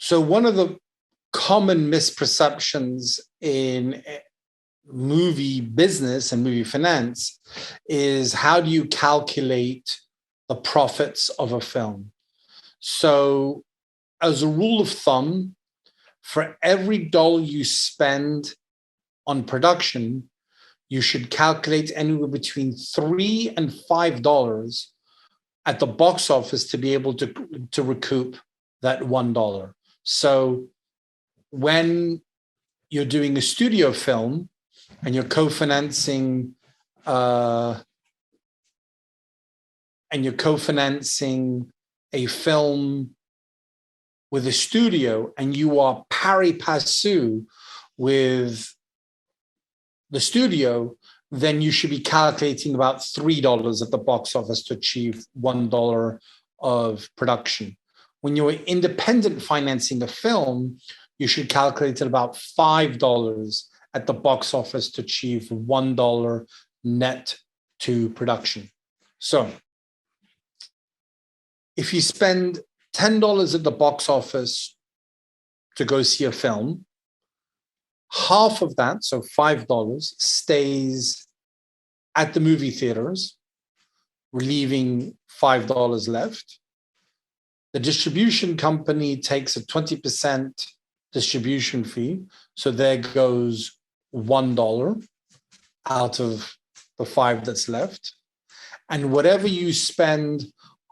So one of the common misperceptions in movie business and movie finance is, how do you calculate the profits of a film? So as a rule of thumb, for every dollar you spend on production, you should calculate anywhere between $3 and $5 at the box office to be able to recoup that $1. So when you're doing a studio film and you're co-financing a film with a studio, and you are pari passu with the studio, then you should be calculating about $3 at the box office to achieve $1 of production. When you're independent financing a film, you should calculate at about $5 at the box office to achieve $1 net to production. So if you spend $10 at the box office to go see a film, half of that, so $5, stays at the movie theaters, leaving $5 left. The distribution company takes a 20% distribution fee, so there goes $1 out of the $5 that's left. And whatever you spend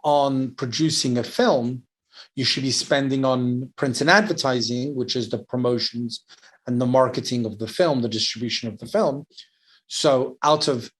on producing a film, you should be spending on print and advertising, which is the promotions and the marketing of the film, the distribution of the film. So out of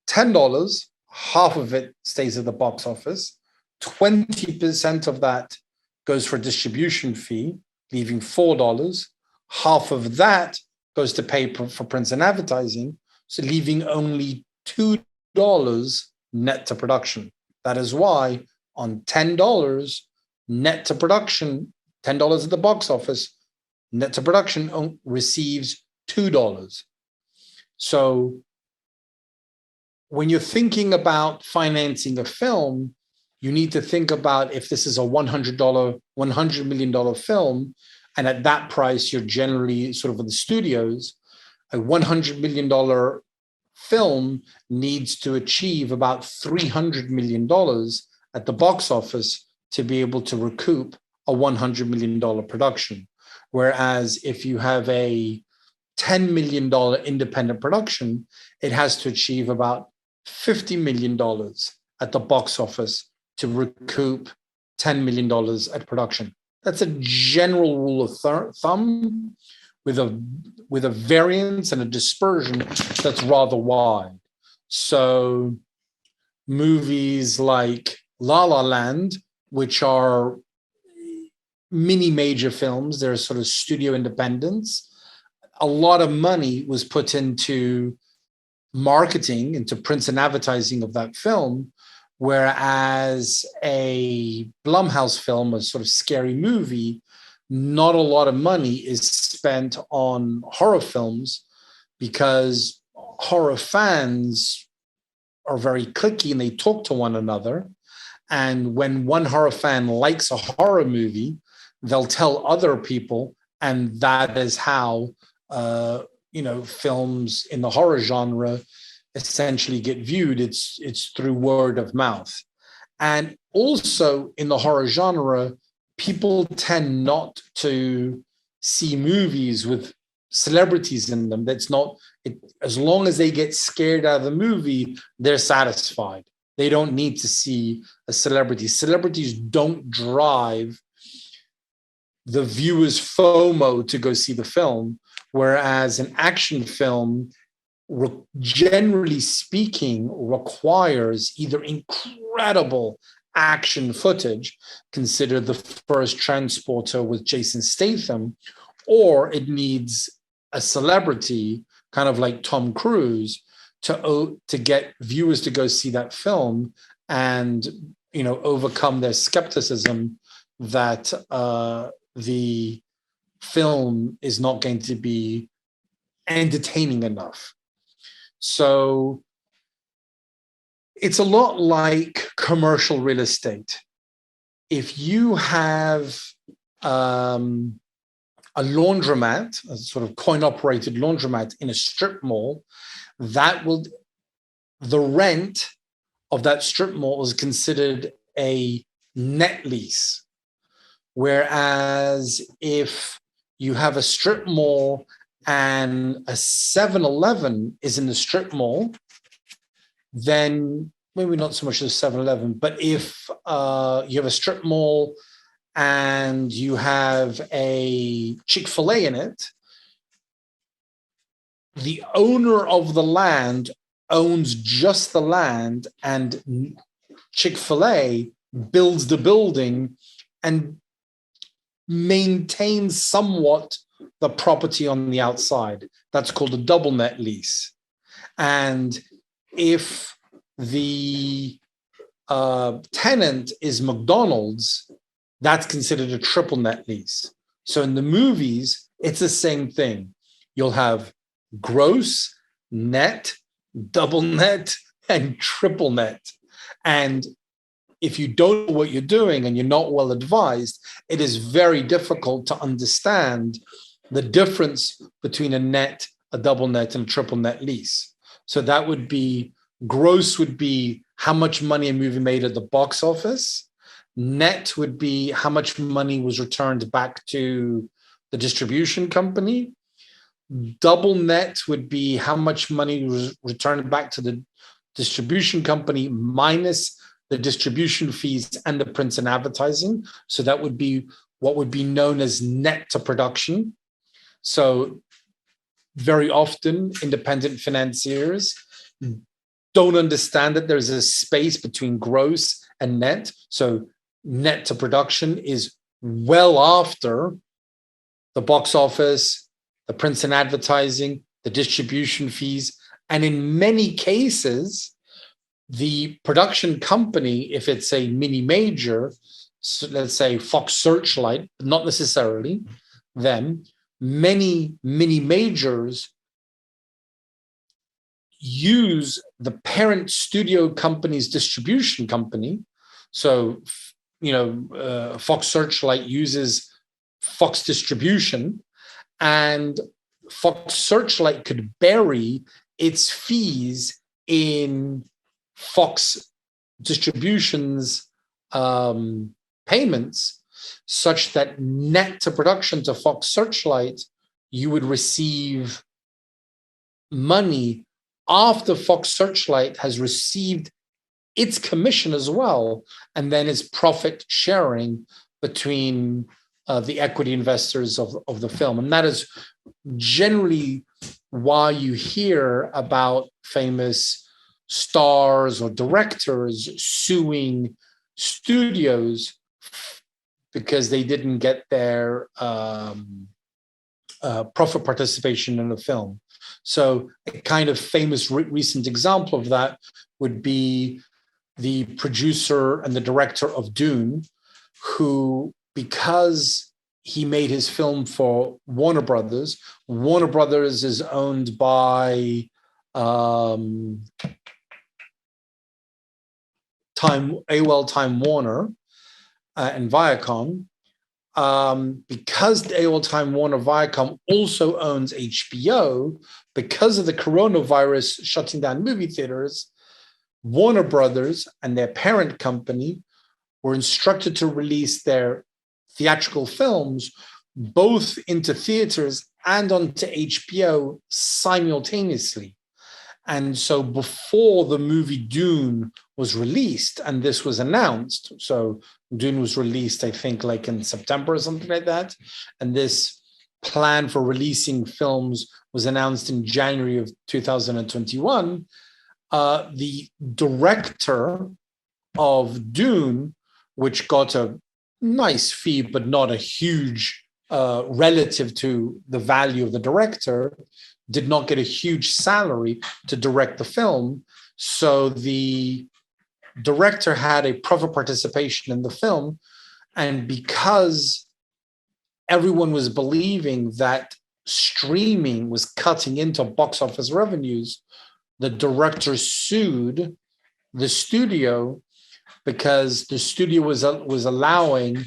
$10, half of it stays at the box office. 20% of that goes for a distribution fee, leaving $4. Half of that goes to pay for print and advertising, so leaving only $2 net to production. That is why on $10 net to production, $10 at the box office, net to production receives $2. So when you're thinking about financing a film, you need to think about, if this is a $100 million film, and at that price, you're generally sort of in the studios, a $100 million film needs to achieve about $300 million at the box office to be able to recoup a $100 million production. Whereas if you have a $10 million independent production, it has to achieve about $50 million at the box office to recoup $10 million at production. That's a general rule of thumb, with a variance and a dispersion that's rather wide. So movies like La La Land, which are mini major films, they're sort of studio independents, a lot of money was put into marketing, into print and advertising of that film, whereas a Blumhouse film, a sort of scary movie, not a lot of money is spent on horror films, because horror fans are very cliquey and they talk to one another. And when one horror fan likes a horror movie, they'll tell other people, and that is how films in the horror genre essentially get viewed. It's through word of mouth. And also in the horror genre, people tend not to see movies with celebrities in them. That's not it. As long as they get scared out of the movie, they're satisfied. They don't need to see a celebrity. Celebrities don't drive the viewer's FOMO to go see the film, whereas an action film, generally speaking, requires either incredible action footage, consider The First Transporter with Jason Statham, or it needs a celebrity, kind of like Tom Cruise, to get viewers to go see that film and overcome their skepticism that the film is not going to be entertaining enough. So it's a lot like commercial real estate. If you have a laundromat, a sort of coin-operated laundromat in a strip mall, the rent of that strip mall is considered a net lease. Whereas if you have a strip mall and a 7-Eleven is in the strip mall, then maybe not so much as 7-Eleven, but if you have a strip mall and you have a Chick-fil-A in it, the owner of the land owns just the land, and Chick-fil-A builds the building and maintains somewhat the property on the outside. That's called a double net lease. And if the tenant is McDonald's, that's considered a triple net lease. So in the movies, it's the same thing. You'll have gross, net, double net, and triple net. And if you don't know what you're doing and you're not well advised, it is very difficult to understand the difference between a net, a double net, and a triple net lease. So that would be, gross would be how much money a movie made at the box office. Net would be how much money was returned back to the distribution company. Double net would be how much money was returned back to the distribution company minus the distribution fees and the print and advertising. So that would be what would be known as net to production. So very often independent financiers don't understand that there's a space between gross and net. So net to production is well after the box office, the prints and advertising, the distribution fees. And in many cases, the production company, if it's a mini major, so let's say Fox Searchlight, not necessarily them, many mini majors use the parent studio company's distribution company. So, Fox Searchlight uses Fox Distribution, and Fox Searchlight could bury its fees in Fox Distribution's payments, such that net to production to Fox Searchlight, you would receive money after Fox Searchlight has received its commission as well, and then it's profit sharing between the equity investors of the film. And that is generally why you hear about famous stars or directors suing studios because they didn't get their profit participation in the film. So a kind of famous recent example of that would be the producer and the director of Dune, who, because he made his film for Warner Brothers is owned by Time Warner and Viacom. Because AOL Time Warner Viacom also owns HBO, because of the coronavirus shutting down movie theaters, Warner Brothers and their parent company were instructed to release their theatrical films both into theaters and onto HBO simultaneously. And so before the movie Dune was released, and this was announced, so Dune was released, I think, like in September or something like that, and this plan for releasing films was announced in January of 2021, the director of Dune, which got a nice fee, but not a huge relative to the value of the director, did not get a huge salary to direct the film. So the director had a profit participation in the film. And because everyone was believing that streaming was cutting into box office revenues, the director sued the studio because the studio was allowing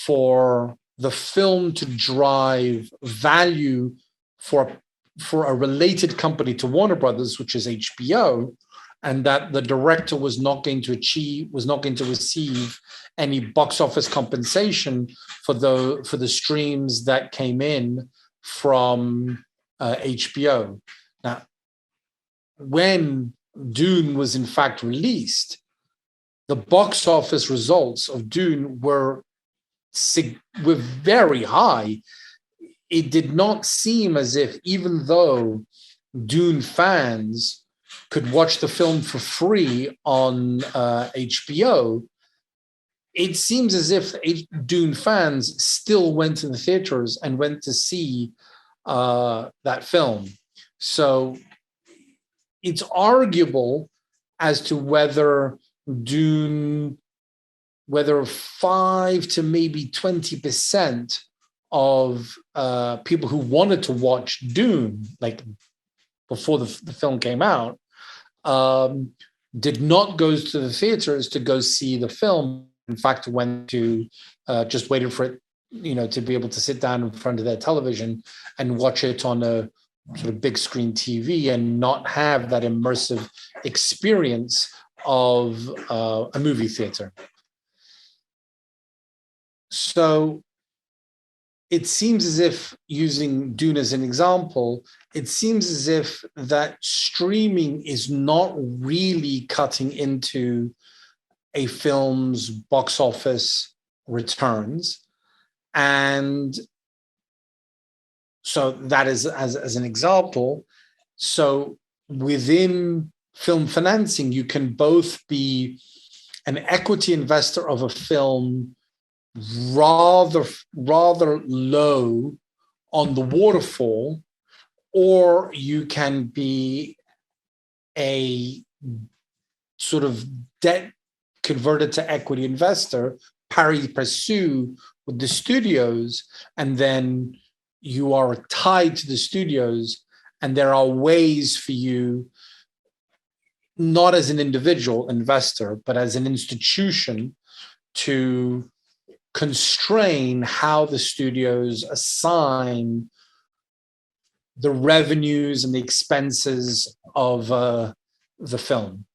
for the film to drive value for a related company to Warner Brothers, which is HBO, and that the director was not going to receive any box office compensation for the streams that came in from HBO. Now, when Dune was in fact released, the box office results of Dune were very high. It did not seem as if, even though Dune fans could watch the film for free on HBO, it seems as if Dune fans still went to the theaters and went to see that film. So it's arguable as to whether 5 to maybe 20% of people who wanted to watch Dune, like before the film came out, did not go to the theaters to go see the film. In fact, went to just waited for it, to be able to sit down in front of their television and watch it on a sort of big screen TV and not have that immersive experience of a movie theater. So it seems as if, using Dune as an example, it seems as if that streaming is not really cutting into a film's box office returns. And so that is as an example. So within film financing, you can both be an equity investor of a film rather low on the waterfall, or you can be a sort of debt converted to equity investor, pari passu with the studios, and then you are tied to the studios, and there are ways for you, not as an individual investor, but as an institution, to constrain how the studios assign the revenues and the expenses of the film.